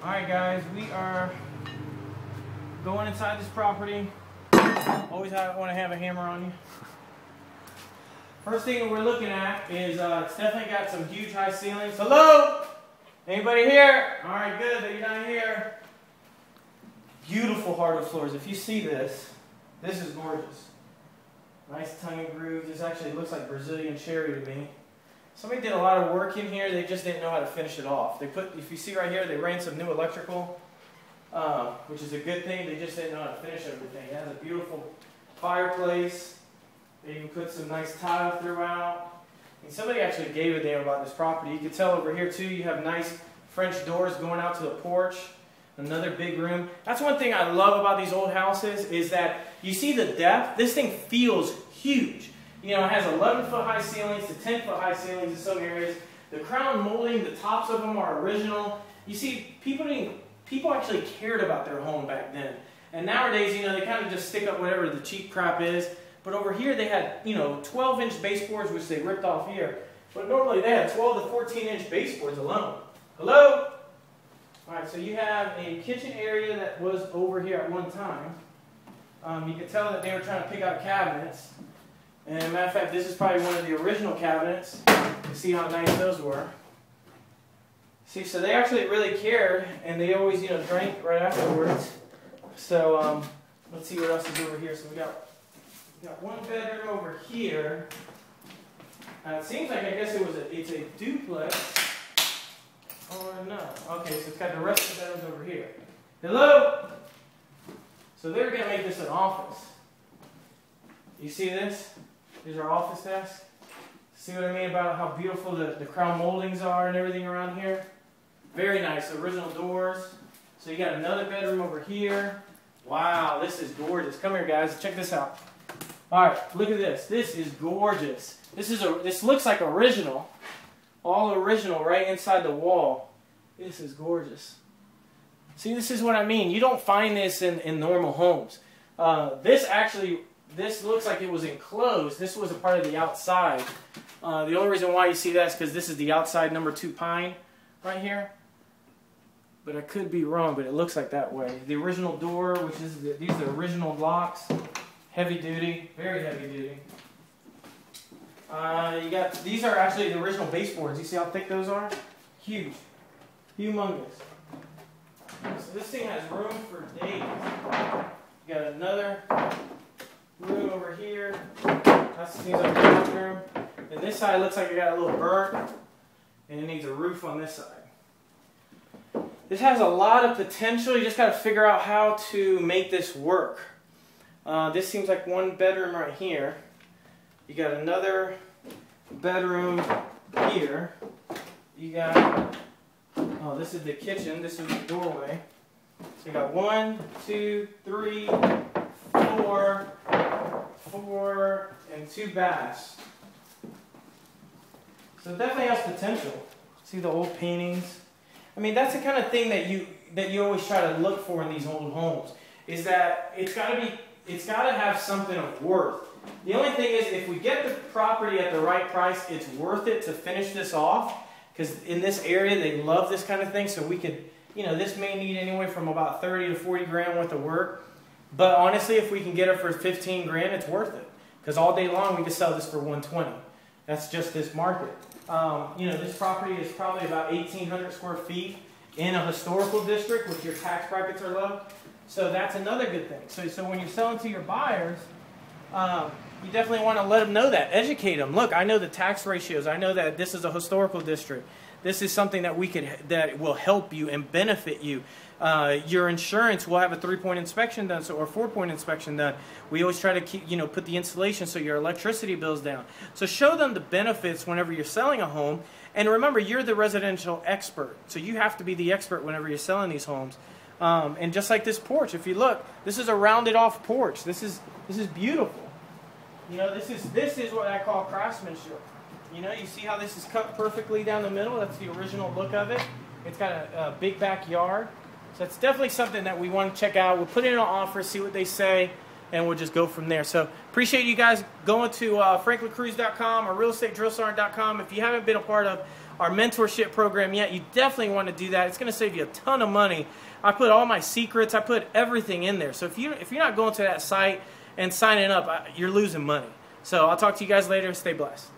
Alright guys, we are going inside this property. Always want to have a hammer on you. First thing we're looking at is it's definitely got some huge high ceilings. Hello? Anybody here? Alright, good that you're not here. Beautiful hardwood floors. If you see this, this is gorgeous. Nice tongue and groove. This actually looks like Brazilian cherry to me. Somebody did a lot of work in here. They just didn't know how to finish it off. They put, if you see right here, they ran some new electrical, which is a good thing. They just didn't know how to finish everything. It has a beautiful fireplace. They even put some nice tile throughout. And somebody actually gave a damn about this property. You can tell over here too, you have nice French doors going out to the porch. Another big room. That's one thing I love about these old houses is that you see the depth. This thing feels huge. You know, it has 11-foot high ceilings to 10-foot high ceilings in some areas. The crown molding, the tops of them are original. You see, people actually cared about their home back then. And nowadays, you know, they kind of just stick up whatever the cheap crap is. But over here they had, you know, 12-inch baseboards, which they ripped off here. But normally they had 12 to 14-inch baseboards alone. Hello? Alright, so you have a kitchen area that was over here at one time. You can tell that they were trying to pick out cabinets. And as a matter of fact, this is probably one of the original cabinets. You see how nice those were. See, so they actually really cared, and they always, you know, drank right afterwards. So let's see what else is over here. So we got one bedroom over here. It seems like, I guess it's a duplex. Or no. Okay, so it's got the rest of the bedrooms over here. Hello? So they're going to make this an office. You see this? These are office desks. See what I mean about how beautiful the crown moldings are and everything around here? Very nice. Original doors. So you got another bedroom over here. Wow, this is gorgeous. Come here, guys. Check this out. Alright, look at this. This is gorgeous. This looks like original. All original right inside the wall. This is gorgeous. See, this is what I mean. You don't find this in normal homes. This looks like it was enclosed. This was a part of the outside. The only reason why you see that is because this is the outside #2 pine right here. But I could be wrong, but it looks like that way. The original door, which is these are the original locks. Heavy duty, very heavy duty. These are actually the original baseboards. You see how thick those are? Huge. Humongous. So this thing has room for days. You got another room over here. That seems like a bathroom. And this side looks like it got a little burnt. And it needs a roof on this side. This has a lot of potential. You just got to figure out how to make this work. This seems like one bedroom right here. You got another bedroom here. You got, oh, this is the kitchen. This is the doorway. So you got 1, 2, 3, 4, and 2 baths. So it definitely has potential. See the old paintings? I mean, that's the kind of thing that you always try to look for in these old homes. Is that it's got to have something of worth. The only thing is, if we get the property at the right price, it's worth it to finish this off. Because in this area, they love this kind of thing. So we could, you know, this may need anywhere from about 30 to 40 grand worth of work. But honestly, if we can get it for 15 grand, it's worth it. Because all day long, we can sell this for 120. That's just this market. You know, this property is probably about 1,800 square feet in a historical district, which your tax brackets are low. So that's another good thing. So when you're selling to your buyers, you definitely want to let them know that. Educate them. Look, I know the tax ratios. I know that this is a historical district. This is something that will help you and benefit you. Your insurance will have a 3-point inspection done, or a 4-point inspection done. We always try to keep, you know, put the insulation so your electricity bill's down. So show them the benefits whenever you're selling a home. And remember, you're the residential expert. So you have to be the expert whenever you're selling these homes. And just like this porch, if you look, this is a rounded off porch. This is beautiful. You know, this is what I call craftsmanship. You know, you see how this is cut perfectly down the middle? That's the original look of it. It's got a big backyard. So it's definitely something that we want to check out. We'll put in an offer, see what they say, and we'll just go from there. So appreciate you guys going to franklincruise.com or realestatedrillsergeant.com. If you haven't been a part of our mentorship program yet, you definitely want to do that. It's going to save you a ton of money. I put all my secrets, I put everything in there. So if you're not going to that site and signing up, you're losing money. So I'll talk to you guys later. Stay blessed.